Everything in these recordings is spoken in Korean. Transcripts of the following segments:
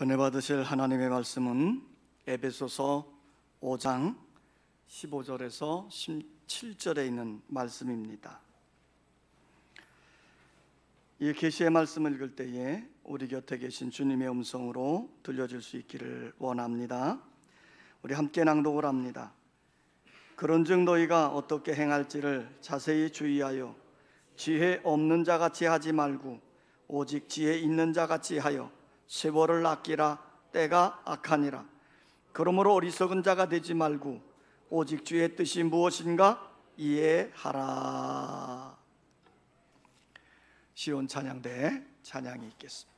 은혜 받으실 하나님의 말씀은 에베소서 5장 15절에서 17절에 있는 말씀입니다. 이 계시의 말씀을 읽을 때에 우리 곁에 계신 주님의 음성으로 들려줄 수 있기를 원합니다. 우리 함께 낭독을 합니다. 그런즉 너희가 어떻게 행할지를 자세히 주의하여 지혜 없는 자같이 하지 말고 오직 지혜 있는 자같이 하여 세월을 아끼라. 때가 악하니라. 그러므로 어리석은 자가 되지 말고 오직 주의 뜻이 무엇인가 이해하라. 시온 찬양대에 찬양이 있겠습니다.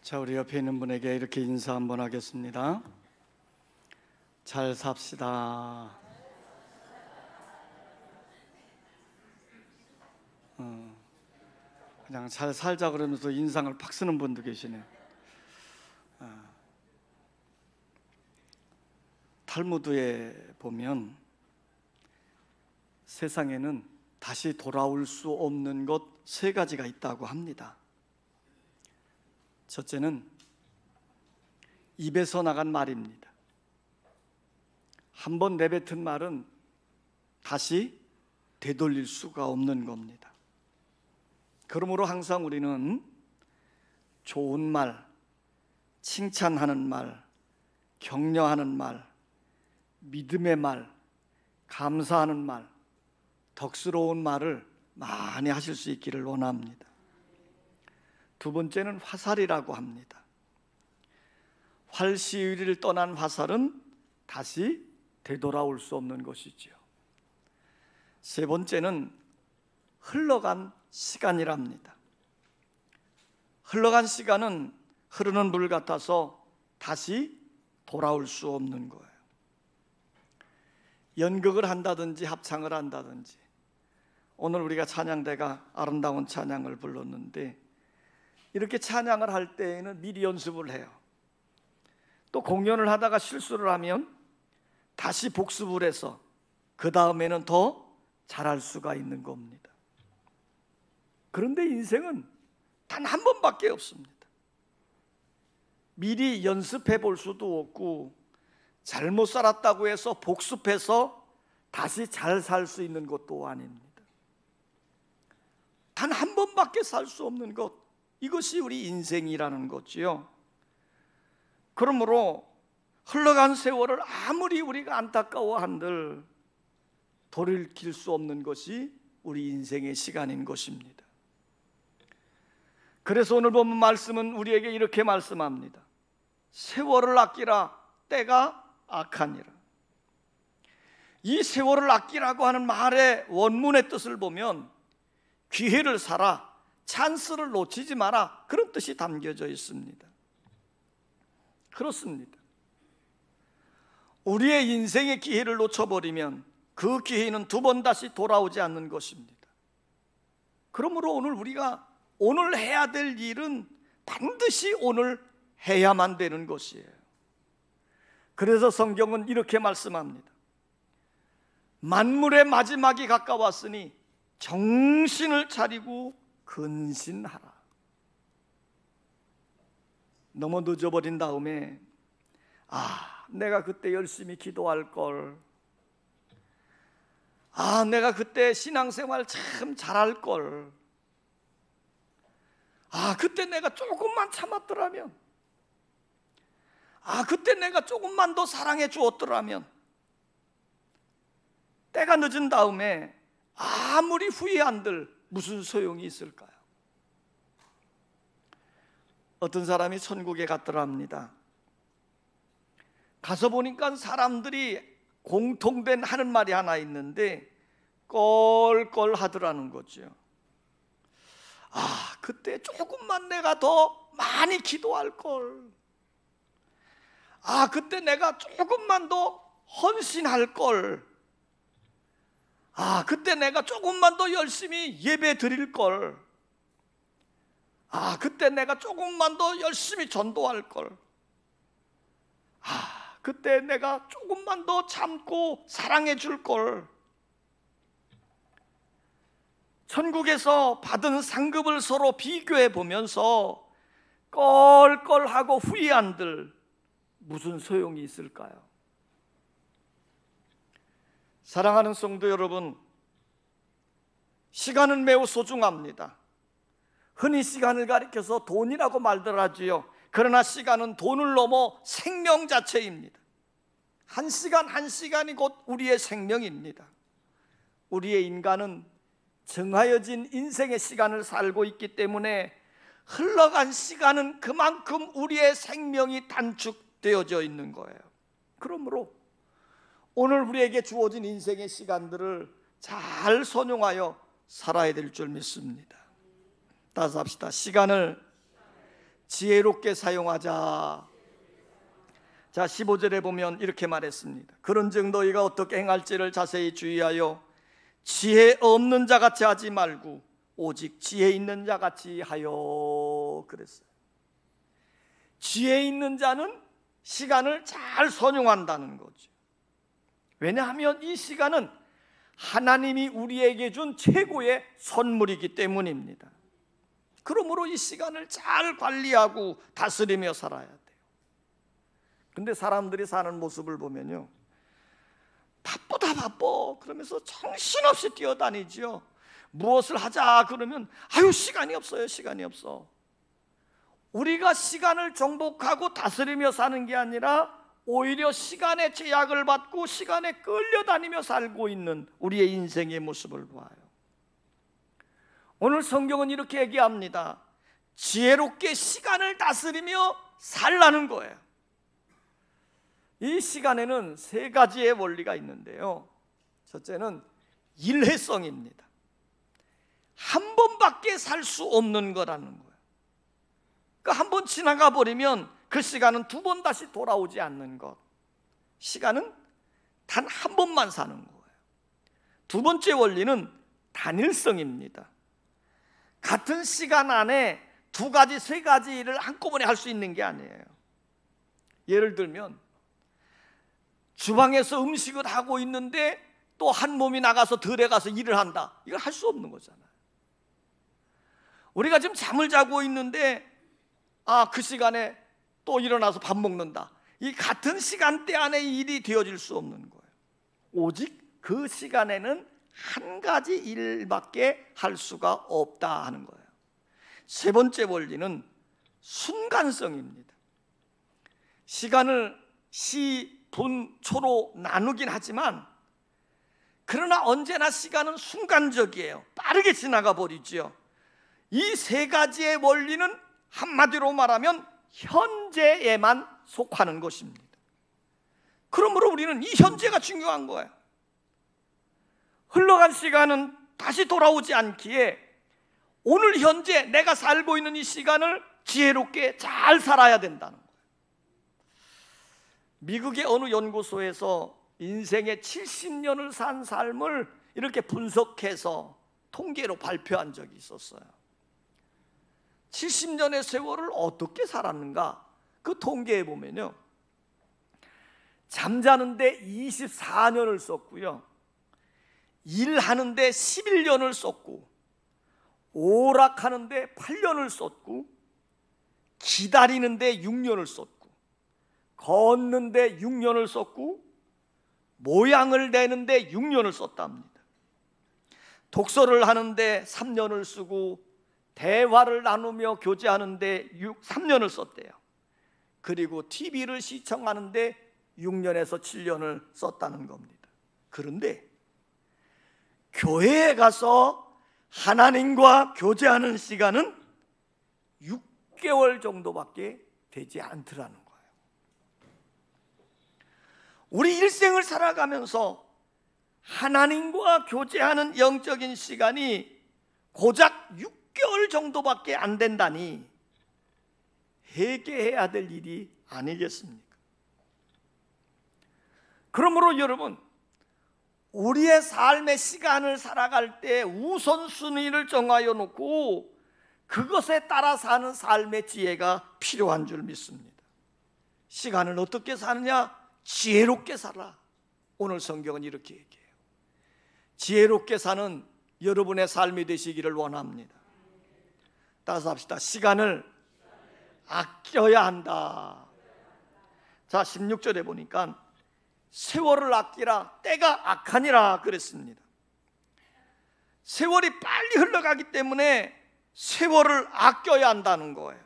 자, 우리 옆에 있는 분에게 이렇게 인사 한번 하겠습니다. 잘 삽시다. 그냥 잘 살자 그러면서 인상을 팍 쓰는 분도 계시네. 탈무드에 보면 세상에는 다시 돌아올 수 없는 것 세 가지가 있다고 합니다. 첫째는 입에서 나간 말입니다. 한번 내뱉은 말은 다시 되돌릴 수가 없는 겁니다. 그러므로 항상 우리는 좋은 말, 칭찬하는 말, 격려하는 말, 믿음의 말, 감사하는 말, 덕스러운 말을 많이 하실 수 있기를 원합니다. 두 번째는 화살이라고 합니다. 활시위를 떠난 화살은 다시 되돌아올 수 없는 것이지요. 세 번째는 흘러간 시간이랍니다. 흘러간 시간은 흐르는 물 같아서 다시 돌아올 수 없는 거예요. 연극을 한다든지 합창을 한다든지, 오늘 우리가 찬양대가 아름다운 찬양을 불렀는데 이렇게 찬양을 할 때에는 미리 연습을 해요. 또 공연을 하다가 실수를 하면 다시 복습을 해서 그 다음에는 더 잘할 수가 있는 겁니다. 그런데 인생은 단 한 번밖에 없습니다. 미리 연습해 볼 수도 없고 잘못 살았다고 해서 복습해서 다시 잘 살 수 있는 것도 아닙니다. 단 한 번밖에 살 수 없는 것, 이것이 우리 인생이라는 거지요. 그러므로 흘러간 세월을 아무리 우리가 안타까워한들 돌이킬 수 없는 것이 우리 인생의 시간인 것입니다. 그래서 오늘 본문 말씀은 우리에게 이렇게 말씀합니다. 세월을 아끼라, 때가 악하니라. 이 세월을 아끼라고 하는 말의 원문의 뜻을 보면 기회를 살아, 찬스를 놓치지 마라, 그런 뜻이 담겨져 있습니다. 그렇습니다. 우리의 인생의 기회를 놓쳐버리면 그 기회는 두 번 다시 돌아오지 않는 것입니다. 그러므로 오늘 우리가 오늘 해야 될 일은 반드시 오늘 해야만 되는 것이에요. 그래서 성경은 이렇게 말씀합니다. 만물의 마지막이 가까웠으니 정신을 차리고 근신하라. 너무 늦어버린 다음에 내가 그때 열심히 기도할 걸, 내가 그때 신앙생활 참 잘할 걸, 그때 내가 조금만 참았더라면, 그때 내가 조금만 더 사랑해 주었더라면, 때가 늦은 다음에 아무리 후회한들 무슨 소용이 있을까요? 어떤 사람이 천국에 갔더랍니다. 가서 보니까 사람들이 공통된 하는 말이 하나 있는데 껄껄 하더라는 거죠. 그때 조금만 내가 더 많이 기도할 걸, 그때 내가 조금만 더 헌신할 걸, 그때 내가 조금만 더 열심히 예배 드릴 걸, 그때 내가 조금만 더 열심히 전도할 걸, 그때 내가 조금만 더 참고 사랑해 줄 걸. 천국에서 받은 상급을 서로 비교해 보면서 껄껄하고 후회한들 무슨 소용이 있을까요? 사랑하는 성도 여러분, 시간은 매우 소중합니다. 흔히 시간을 가리켜서 돈이라고 말들 하지요. 그러나 시간은 돈을 넘어 생명 자체입니다. 한 시간 한 시간이 곧 우리의 생명입니다. 우리의 인간은 정하여진 인생의 시간을 살고 있기 때문에 흘러간 시간은 그만큼 우리의 생명이 단축되어져 있는 거예요. 그러므로 오늘 우리에게 주어진 인생의 시간들을 잘 선용하여 살아야 될 줄 믿습니다. 따라서 합시다. 시간을 지혜롭게 사용하자. 자, 15절에 보면 이렇게 말했습니다. 그런즉 너희가 어떻게 행할지를 자세히 주의하여 지혜 없는 자 같이 하지 말고 오직 지혜 있는 자 같이 하여 그랬어요. 지혜 있는 자는 시간을 잘 선용한다는 거죠. 왜냐하면 이 시간은 하나님이 우리에게 준 최고의 선물이기 때문입니다. 그러므로 이 시간을 잘 관리하고 다스리며 살아야 돼요. 근데 사람들이 사는 모습을 보면요, 바쁘다 바빠 그러면서 정신없이 뛰어다니죠. 무엇을 하자 그러면 아유 시간이 없어요, 시간이 없어. 우리가 시간을 정복하고 다스리며 사는 게 아니라 오히려 시간의 제약을 받고 시간에 끌려다니며 살고 있는 우리의 인생의 모습을 보아요. 오늘 성경은 이렇게 얘기합니다. 지혜롭게 시간을 다스리며 살라는 거예요. 이 시간에는 세 가지의 원리가 있는데요. 첫째는 일회성입니다. 한 번밖에 살 수 없는 거라는 거예요. 그러니까 한 번 지나가 버리면 그 시간은 두 번 다시 돌아오지 않는 것. 시간은 단 한 번만 사는 거예요. 두 번째 원리는 단일성입니다. 같은 시간 안에 두 가지, 세 가지 일을 한꺼번에 할 수 있는 게 아니에요. 예를 들면 주방에서 음식을 하고 있는데 또 한 몸이 나가서 들에 가서 일을 한다. 이걸 할 수 없는 거잖아요. 우리가 지금 잠을 자고 있는데 그 시간에 또 일어나서 밥 먹는다. 이 같은 시간대 안에 일이 되어질 수 없는 거예요. 오직 그 시간에는 한 가지 일밖에 할 수가 없다 하는 거예요. 세 번째 원리는 순간성입니다. 시간을 시, 분, 초로 나누긴 하지만 그러나 언제나 시간은 순간적이에요. 빠르게 지나가 버리죠. 이 세 가지의 원리는 한마디로 말하면 현재에만 속하는 것입니다. 그러므로 우리는 이 현재가 중요한 거예요. 흘러간 시간은 다시 돌아오지 않기에 오늘 현재 내가 살고 있는 이 시간을 지혜롭게 잘 살아야 된다는 거예요. 미국의 어느 연구소에서 인생의 70년을 산 삶을 이렇게 분석해서 통계로 발표한 적이 있었어요. 70년의 세월을 어떻게 살았는가? 그 통계에 보면요, 잠자는데 24년을 썼고요, 일하는데 11년을 썼고, 오락하는데 8년을 썼고, 기다리는데 6년을 썼고, 걷는데 6년을 썼고, 모양을 내는데 6년을 썼답니다. 독서를 하는데 3년을 쓰고, 대화를 나누며 교제하는데 3년을 썼대요. 그리고 TV를 시청하는데 6년에서 7년을 썼다는 겁니다. 그런데 교회에 가서 하나님과 교제하는 시간은 6개월 정도밖에 되지 않더라는 거예요. 우리 일생을 살아가면서 하나님과 교제하는 영적인 시간이 고작 6개월 정도밖에 안 된다니 회개해야 될 일이 아니겠습니까? 그러므로 여러분, 우리의 삶의 시간을 살아갈 때 우선순위를 정하여 놓고 그것에 따라 사는 삶의 지혜가 필요한 줄 믿습니다. 시간을 어떻게 사느냐? 지혜롭게 살아. 오늘 성경은 이렇게 얘기해요. 지혜롭게 사는 여러분의 삶이 되시기를 원합니다. 따라서 합시다. 시간을 아껴야 한다. 자, 16절에 보니까 세월을 아끼라 때가 악하니라 그랬습니다. 세월이 빨리 흘러가기 때문에 세월을 아껴야 한다는 거예요.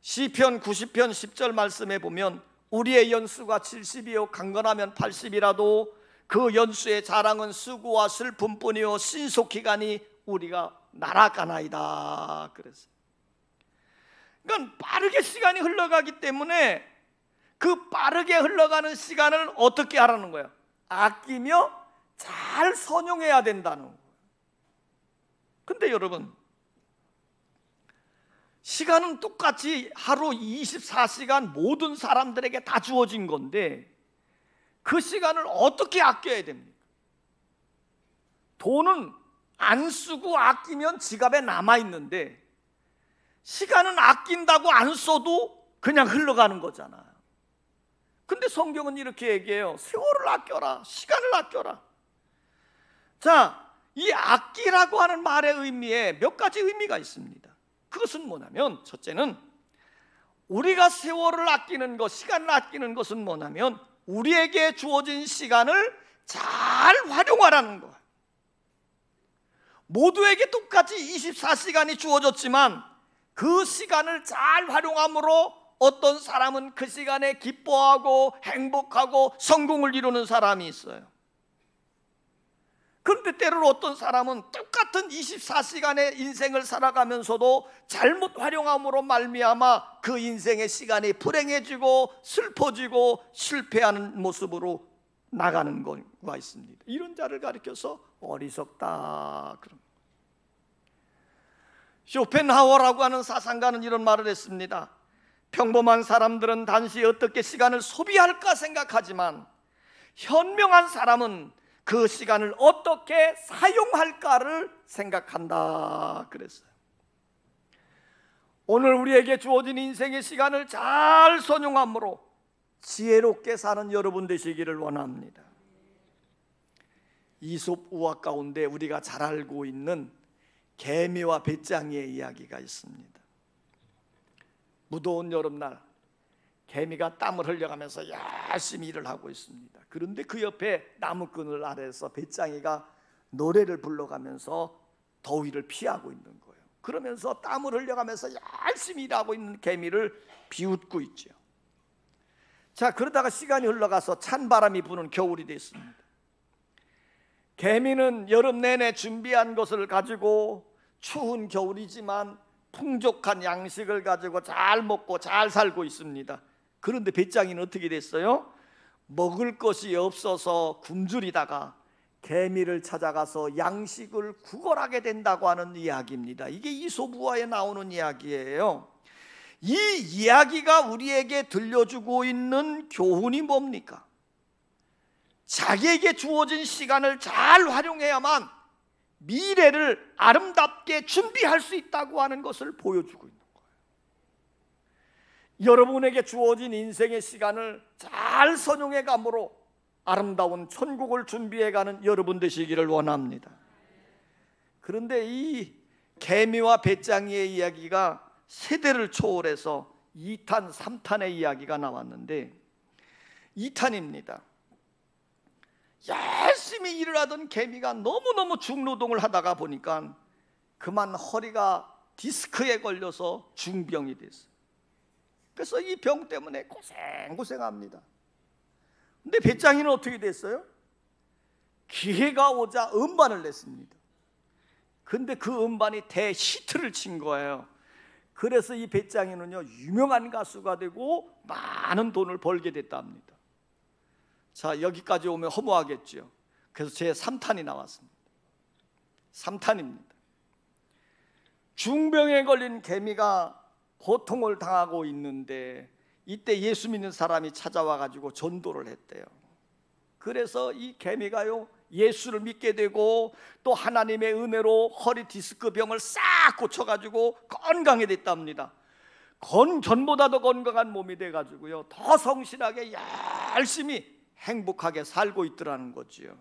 시편 90편 10절 말씀에 보면 우리의 연수가 70이요 강건하면 80이라도 그 연수의 자랑은 수고와 슬픔뿐이요 신속히 가니 우리가 날아가나이다 그랬어요. 그러니까 빠르게 시간이 흘러가기 때문에 그 빠르게 흘러가는 시간을 어떻게 하라는 거예요? 아끼며 잘 선용해야 된다는 거예요. 근데 여러분, 시간은 똑같이 하루 24시간 모든 사람들에게 다 주어진 건데 그 시간을 어떻게 아껴야 됩니까? 돈은 안 쓰고 아끼면 지갑에 남아있는데 시간은 아낀다고 안 써도 그냥 흘러가는 거잖아요. 근데 성경은 이렇게 얘기해요. 세월을 아껴라, 시간을 아껴라. 자, 이 아끼라고 하는 말의 의미에 몇 가지 의미가 있습니다. 그것은 뭐냐면, 첫째는 우리가 세월을 아끼는 것, 시간을 아끼는 것은 뭐냐면 우리에게 주어진 시간을 잘 활용하라는 거예요. 모두에게 똑같이 24시간이 주어졌지만 그 시간을 잘 활용함으로 어떤 사람은 그 시간에 기뻐하고 행복하고 성공을 이루는 사람이 있어요. 그런데 때로 어떤 사람은 똑같은 24시간의 인생을 살아가면서도 잘못 활용함으로 말미암아 그 인생의 시간이 불행해지고 슬퍼지고 실패하는 모습으로 나가는 경우가 있습니다. 이런 자를 가리켜서 어리석다 그런. 쇼펜하워라고 하는 사상가는 이런 말을 했습니다. 평범한 사람들은 단지 어떻게 시간을 소비할까 생각하지만 현명한 사람은 그 시간을 어떻게 사용할까를 생각한다 그랬어요. 오늘 우리에게 주어진 인생의 시간을 잘 선용함으로 지혜롭게 사는 여러분 되시기를 원합니다. 이솝 우화 가운데 우리가 잘 알고 있는 개미와 배짱이의 이야기가 있습니다. 무더운 여름날 개미가 땀을 흘려가면서 열심히 일을 하고 있습니다. 그런데 그 옆에 나무그늘 아래에서 배짱이가 노래를 불러가면서 더위를 피하고 있는 거예요. 그러면서 땀을 흘려가면서 열심히 일하고 있는 개미를 비웃고 있죠. 자, 그러다가 시간이 흘러가서 찬바람이 부는 겨울이 됐습니다. 개미는 여름 내내 준비한 것을 가지고 추운 겨울이지만 풍족한 양식을 가지고 잘 먹고 잘 살고 있습니다. 그런데 배짱이는 어떻게 됐어요? 먹을 것이 없어서 굶주리다가 개미를 찾아가서 양식을 구걸하게 된다고 하는 이야기입니다. 이게 이솝 우화에 나오는 이야기예요. 이 이야기가 우리에게 들려주고 있는 교훈이 뭡니까? 자기에게 주어진 시간을 잘 활용해야만 미래를 아름답게 준비할 수 있다고 하는 것을 보여주고 있는 거예요. 여러분에게 주어진 인생의 시간을 잘 선용해 감으로 아름다운 천국을 준비해가는 여러분 되시기를 원합니다. 그런데 이 개미와 배짱이의 이야기가 세대를 초월해서 2탄, 3탄의 이야기가 나왔는데 2탄입니다. 열심히 일을 하던 개미가 너무너무 중노동을 하다가 보니까 그만 허리가 디스크에 걸려서 중병이 됐어요. 그래서 이 병 때문에 고생합니다. 근데 배짱이는 어떻게 됐어요? 기회가 오자 음반을 냈습니다. 근데 그 음반이 대히트를 친 거예요. 그래서 이 배짱이는요 유명한 가수가 되고 많은 돈을 벌게 됐답니다. 자, 여기까지 오면 허무하겠죠. 그래서 제 3탄이 나왔습니다. 3탄입니다. 중병에 걸린 개미가 고통을 당하고 있는데 이때 예수 믿는 사람이 찾아와 가지고 전도를 했대요. 그래서 이 개미가요 예수를 믿게 되고 또 하나님의 은혜로 허리 디스크 병을 싹 고쳐가지고 건강해졌답니다. 전보다 더 건강한 몸이 돼가지고요 더 성실하게 열심히 행복하게 살고 있더라는 거지요.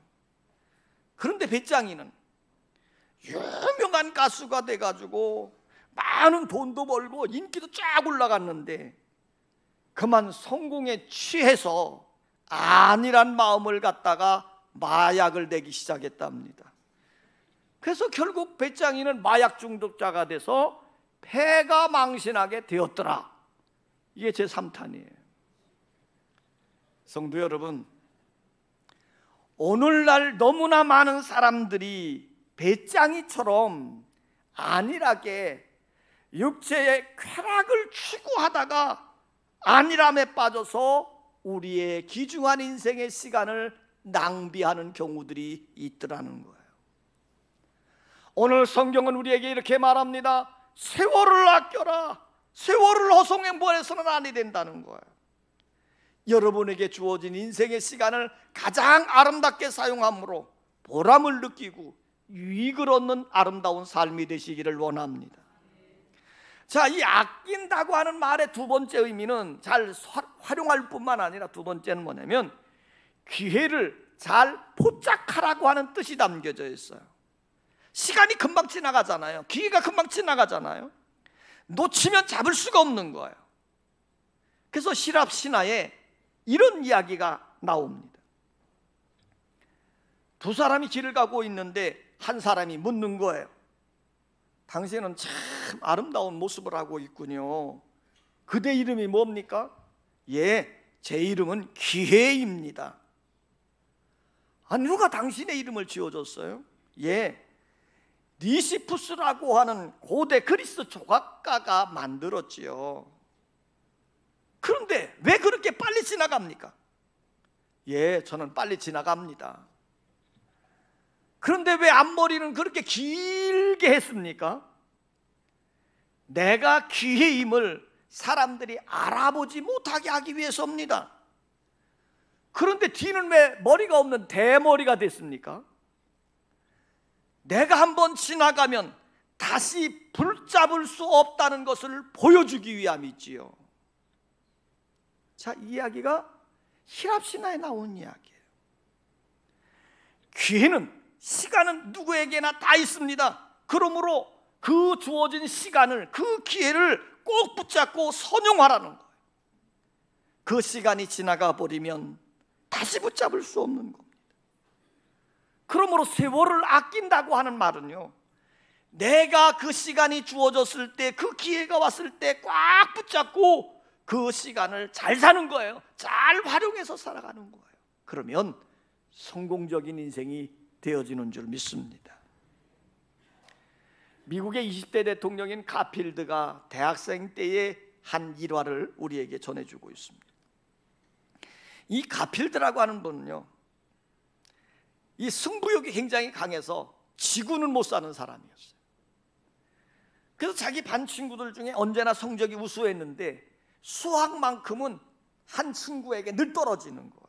그런데 배짱이는 유명한 가수가 돼가지고 많은 돈도 벌고 인기도 쫙 올라갔는데 그만 성공에 취해서 안일한 마음을 갖다가 마약을 내기 시작했답니다. 그래서 결국 배짱이는 마약 중독자가 돼서 폐가 망신하게 되었더라. 이게 제 3탄이에요. 성도 여러분, 오늘날 너무나 많은 사람들이 배짱이처럼 안일하게 육체의 쾌락을 추구하다가 안일함에 빠져서 우리의 귀중한 인생의 시간을 낭비하는 경우들이 있더라는 거예요. 오늘 성경은 우리에게 이렇게 말합니다. 세월을 아껴라. 세월을 허송해 보내서는 아니 된다는 거예요. 여러분에게 주어진 인생의 시간을 가장 아름답게 사용함으로 보람을 느끼고 유익을 얻는 아름다운 삶이 되시기를 원합니다. 자, 이 아낀다고 하는 말의 두 번째 의미는 잘 활용할 뿐만 아니라 두 번째는 뭐냐면 기회를 잘 포착하라고 하는 뜻이 담겨져 있어요. 시간이 금방 지나가잖아요. 기회가 금방 지나가잖아요. 놓치면 잡을 수가 없는 거예요. 그래서 시랍 신화에 이런 이야기가 나옵니다. 두 사람이 길을 가고 있는데 한 사람이 묻는 거예요. 당신은 참 아름다운 모습을 하고 있군요. 그대 이름이 뭡니까? 예, 제 이름은 기회입니다. 아, 누가 당신의 이름을 지어줬어요? 예, 리시푸스라고 하는 고대 그리스 조각가가 만들었지요. 그런데 왜 그렇게 빨리 지나갑니까? 예, 저는 빨리 지나갑니다. 그런데 왜 앞머리는 그렇게 길게 했습니까? 내가 기회임을 사람들이 알아보지 못하게 하기 위해서입니다. 그런데 뒤는 왜 머리가 없는 대머리가 됐습니까? 내가 한번 지나가면 다시 붙잡을 수 없다는 것을 보여주기 위함이지요. 자, 이 이야기가 히랍 신화에 나온 이야기예요. 기회는, 시간은 누구에게나 다 있습니다. 그러므로 그 주어진 시간을, 그 기회를 꼭 붙잡고 선용하라는 거예요. 그 시간이 지나가 버리면 다시 붙잡을 수 없는 겁니다. 그러므로 세월을 아낀다고 하는 말은요, 내가 그 시간이 주어졌을 때, 그 기회가 왔을 때 꽉 붙잡고 그 시간을 잘 사는 거예요. 잘 활용해서 살아가는 거예요. 그러면 성공적인 인생이 되어지는 줄 믿습니다. 미국의 20대 대통령인 가필드가 대학생 때의 한 일화를 우리에게 전해주고 있습니다. 이 가필드라고 하는 분은요, 이 승부욕이 굉장히 강해서 지구는 못 사는 사람이었어요. 그래서 자기 반 친구들 중에 언제나 성적이 우수했는데 수학만큼은 한 친구에게 늘 떨어지는 거예요.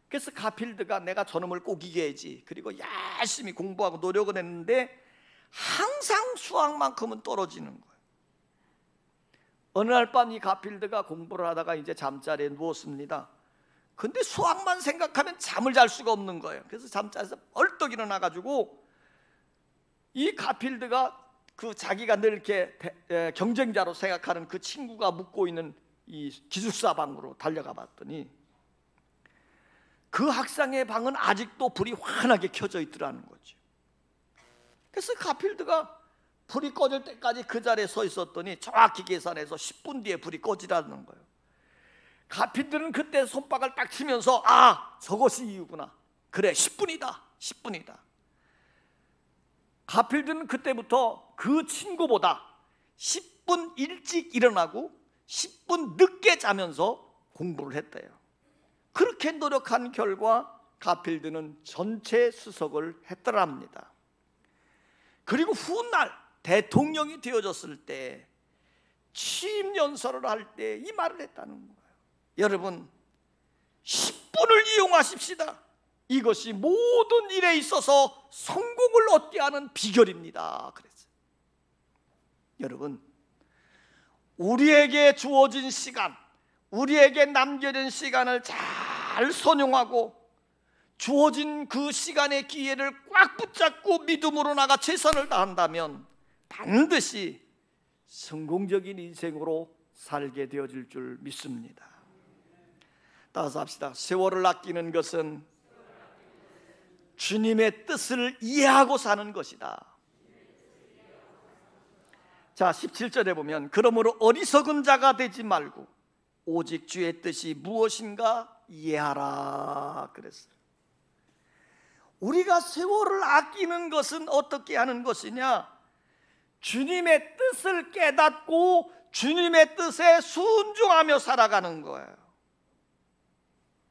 그래서 가필드가 내가 저놈을 꼭 이겨야지, 그리고 열심히 공부하고 노력을 했는데 항상 수학만큼은 떨어지는 거예요. 어느 날 밤 이 가필드가 공부를 하다가 이제 잠자리에 누웠습니다. 근데 수학만 생각하면 잠을 잘 수가 없는 거예요. 그래서 잠자리에서 벌떡 일어나가지고 이 가필드가 그 자기가 늘 이렇게 경쟁자로 생각하는 그 친구가 묵고 있는 이 기숙사 방으로 달려가 봤더니 그 학생의 방은 아직도 불이 환하게 켜져 있더라는 거죠. 그래서 가필드가 불이 꺼질 때까지 그 자리에 서 있었더니 정확히 계산해서 10분 뒤에 불이 꺼지라는 거예요. 가필드는 그때 손바닥을 딱 치면서 아, 저것이 이유구나. 그래, 10분이다. 10분이다. 가필드는 그때부터 그 친구보다 10분 일찍 일어나고 10분 늦게 자면서 공부를 했대요. 그렇게 노력한 결과 가필드는 전체 수석을 했더랍니다. 그리고 훗날 대통령이 되어졌을 때 취임 연설을 할 때 이 말을 했다는 거예요. 여러분, 10분을 이용하십시다. 이것이 모든 일에 있어서 성공을 얻게 하는 비결입니다. 그랬어요. 여러분, 우리에게 주어진 시간, 우리에게 남겨진 시간을 잘 선용하고 주어진 그 시간의 기회를 꽉 붙잡고 믿음으로 나가 최선을 다한다면 반드시 성공적인 인생으로 살게 되어질 줄 믿습니다. 따라서 합시다. 세월을 아끼는 것은 주님의 뜻을 이해하고 사는 것이다. 자, 17절에 보면 그러므로 어리석은 자가 되지 말고 오직 주의 뜻이 무엇인가 이해하라 그랬어요. 우리가 세월을 아끼는 것은 어떻게 하는 것이냐? 주님의 뜻을 깨닫고 주님의 뜻에 순종하며 살아가는 거예요.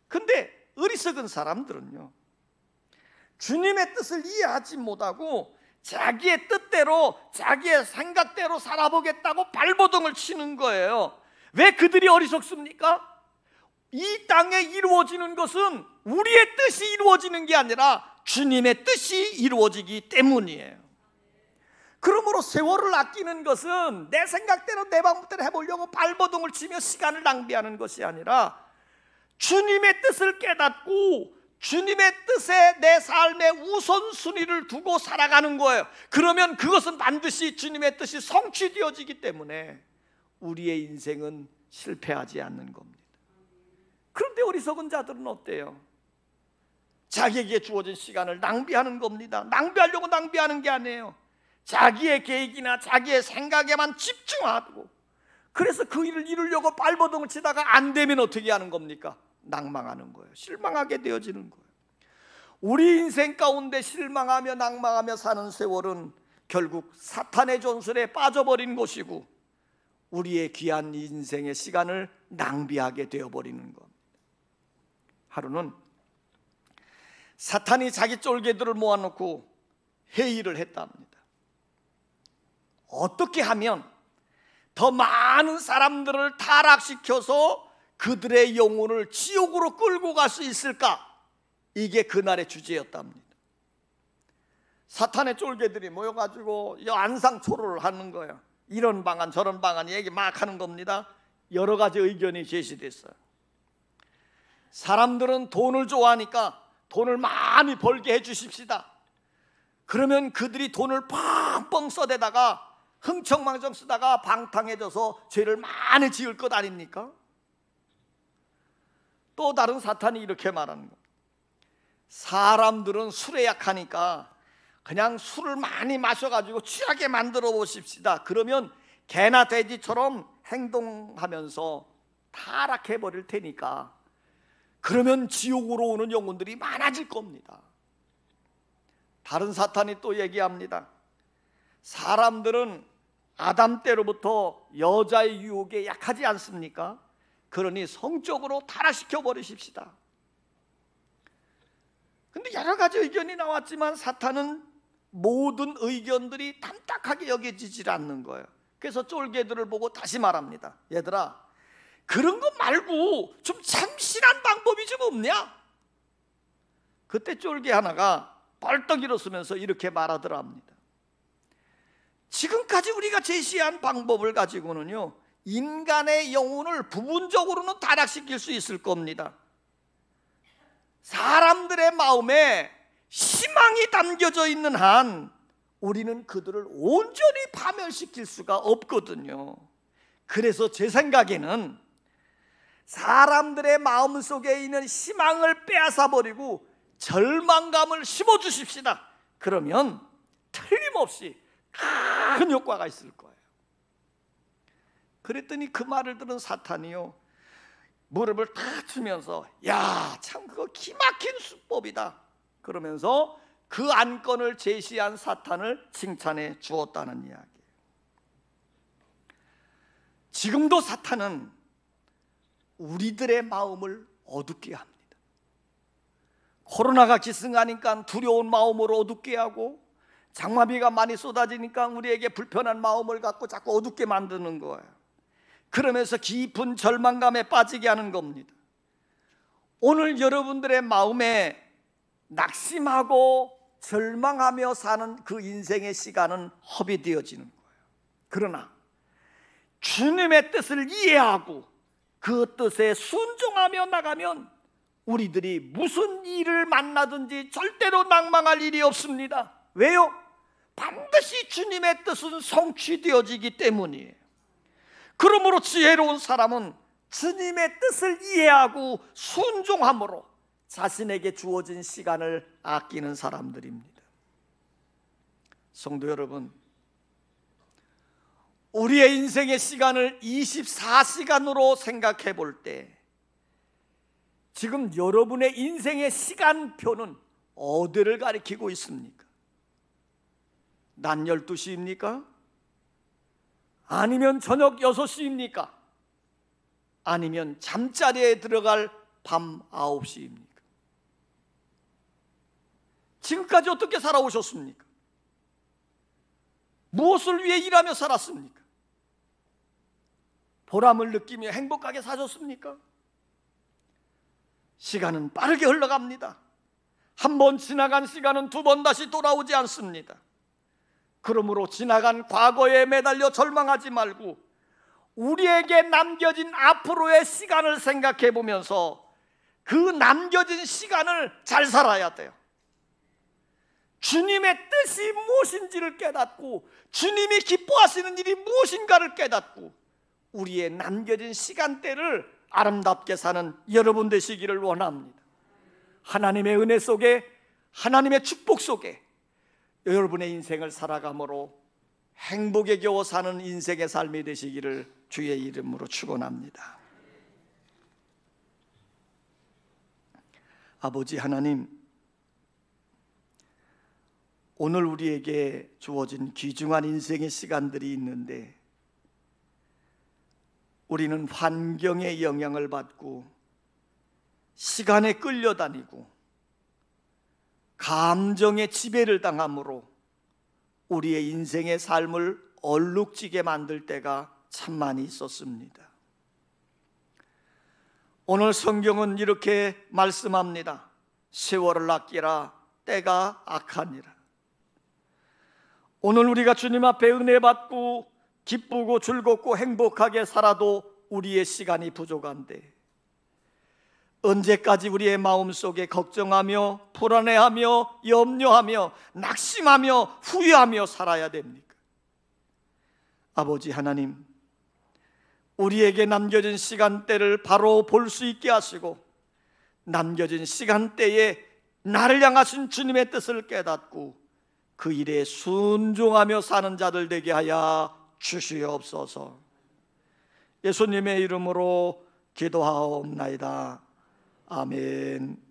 근데 어리석은 사람들은요, 주님의 뜻을 이해하지 못하고 자기의 뜻대로, 자기의 생각대로 살아보겠다고 발버둥을 치는 거예요. 왜 그들이 어리석습니까? 이 땅에 이루어지는 것은 우리의 뜻이 이루어지는 게 아니라 주님의 뜻이 이루어지기 때문이에요. 그러므로 세월을 아끼는 것은 내 생각대로 내 방법대로 해보려고 발버둥을 치며 시간을 낭비하는 것이 아니라 주님의 뜻을 깨닫고 주님의 뜻에 내 삶의 우선순위를 두고 살아가는 거예요. 그러면 그것은 반드시 주님의 뜻이 성취되어지기 때문에 우리의 인생은 실패하지 않는 겁니다. 그런데 어리석은 자들은 어때요? 자기에게 주어진 시간을 낭비하는 겁니다. 낭비하려고 낭비하는 게 아니에요. 자기의 계획이나 자기의 생각에만 집중하고, 그래서 그 일을 이루려고 발버둥을 치다가 안 되면 어떻게 하는 겁니까? 낭망하는 거예요. 실망하게 되어지는 거예요. 우리 인생 가운데 실망하며 낭망하며 사는 세월은 결국 사탄의 전술에 빠져버린 것이고 우리의 귀한 인생의 시간을 낭비하게 되어버리는 겁니다. 하루는 사탄이 자기 쫄개들을 모아놓고 회의를 했답니다. 어떻게 하면 더 많은 사람들을 타락시켜서 그들의 영혼을 지옥으로 끌고 갈 수 있을까? 이게 그날의 주제였답니다. 사탄의 쫄개들이 모여가지고 안상초로를 하는 거예요. 이런 방안 저런 방안 얘기 막 하는 겁니다. 여러 가지 의견이 제시됐어요. 사람들은 돈을 좋아하니까 돈을 많이 벌게 해주십시다. 그러면 그들이 돈을 펑펑 써대다가 흥청망청 쓰다가 방탕해져서 죄를 많이 지을 것 아닙니까? 또 다른 사탄이 이렇게 말하는 거예요. 사람들은 술에 약하니까 그냥 술을 많이 마셔가지고 취하게 만들어 보십시다. 그러면 개나 돼지처럼 행동하면서 타락해버릴 테니까 그러면 지옥으로 오는 영혼들이 많아질 겁니다. 다른 사탄이 또 얘기합니다. 사람들은 아담 때로부터 여자의 유혹에 약하지 않습니까? 그러니 성적으로 타락시켜 버리십시다. 근데 여러 가지 의견이 나왔지만 사탄은 모든 의견들이 탐탁하게 여겨지질 않는 거예요. 그래서 쫄개들을 보고 다시 말합니다. 얘들아, 그런 거 말고 좀 참신한 방법이 좀 없냐? 그때 쫄개 하나가 벌떡 일어서면서 이렇게 말하더라 합니다. 지금까지 우리가 제시한 방법을 가지고는요, 인간의 영혼을 부분적으로는 타락시킬 수 있을 겁니다. 사람들의 마음에 희망이 담겨져 있는 한 우리는 그들을 온전히 파멸시킬 수가 없거든요. 그래서 제 생각에는 사람들의 마음속에 있는 희망을 빼앗아 버리고 절망감을 심어주십시다. 그러면 틀림없이 큰 효과가 있을 거예요. 그랬더니 그 말을 들은 사탄이요, 무릎을 탁 치면서 야, 참 그거 기막힌 수법이다 그러면서 그 안건을 제시한 사탄을 칭찬해 주었다는 이야기예요. 지금도 사탄은 우리들의 마음을 어둡게 합니다. 코로나가 기승하니까 두려운 마음으로 어둡게 하고, 장마비가 많이 쏟아지니까 우리에게 불편한 마음을 갖고 자꾸 어둡게 만드는 거예요. 그러면서 깊은 절망감에 빠지게 하는 겁니다. 오늘 여러분들의 마음에 낙심하고 절망하며 사는 그 인생의 시간은 허비되어지는 거예요. 그러나 주님의 뜻을 이해하고 그 뜻에 순종하며 나가면 우리들이 무슨 일을 만나든지 절대로 낭망할 일이 없습니다. 왜요? 반드시 주님의 뜻은 성취되어지기 때문이에요. 그러므로 지혜로운 사람은 주님의 뜻을 이해하고 순종함으로 자신에게 주어진 시간을 아끼는 사람들입니다. 성도 여러분, 우리의 인생의 시간을 24시간으로 생각해 볼 때 지금 여러분의 인생의 시간표는 어디를 가리키고 있습니까? 낮 12시입니까? 아니면 저녁 6시입니까? 아니면 잠자리에 들어갈 밤 9시입니까? 지금까지 어떻게 살아오셨습니까? 무엇을 위해 일하며 살았습니까? 보람을 느끼며 행복하게 사셨습니까? 시간은 빠르게 흘러갑니다. 한 번 지나간 시간은 두 번 다시 돌아오지 않습니다. 그러므로 지나간 과거에 매달려 절망하지 말고 우리에게 남겨진 앞으로의 시간을 생각해 보면서 그 남겨진 시간을 잘 살아야 돼요. 주님의 뜻이 무엇인지를 깨닫고 주님이 기뻐하시는 일이 무엇인가를 깨닫고 우리의 남겨진 시간대를 아름답게 사는 여러분 되시기를 원합니다. 하나님의 은혜 속에, 하나님의 축복 속에 여러분의 인생을 살아감으로 행복에 겨워 사는 인생의 삶이 되시기를 주의 이름으로 축원합니다. 아버지 하나님, 오늘 우리에게 주어진 귀중한 인생의 시간들이 있는데 우리는 환경의 영향을 받고 시간에 끌려다니고 감정의 지배를 당함으로 우리의 인생의 삶을 얼룩지게 만들 때가 참 많이 있었습니다. 오늘 성경은 이렇게 말씀합니다. 세월을 아끼라, 때가 악하니라. 오늘 우리가 주님 앞에 은혜 받고 기쁘고 즐겁고 행복하게 살아도 우리의 시간이 부족한데 언제까지 우리의 마음속에 걱정하며 불안해하며 염려하며 낙심하며 후회하며 살아야 됩니까? 아버지 하나님, 우리에게 남겨진 시간대를 바로 볼 수 있게 하시고 남겨진 시간대에 나를 향하신 주님의 뜻을 깨닫고 그 일에 순종하며 사는 자들 되게 하여 주시옵소서. 예수님의 이름으로 기도하옵나이다. 아멘.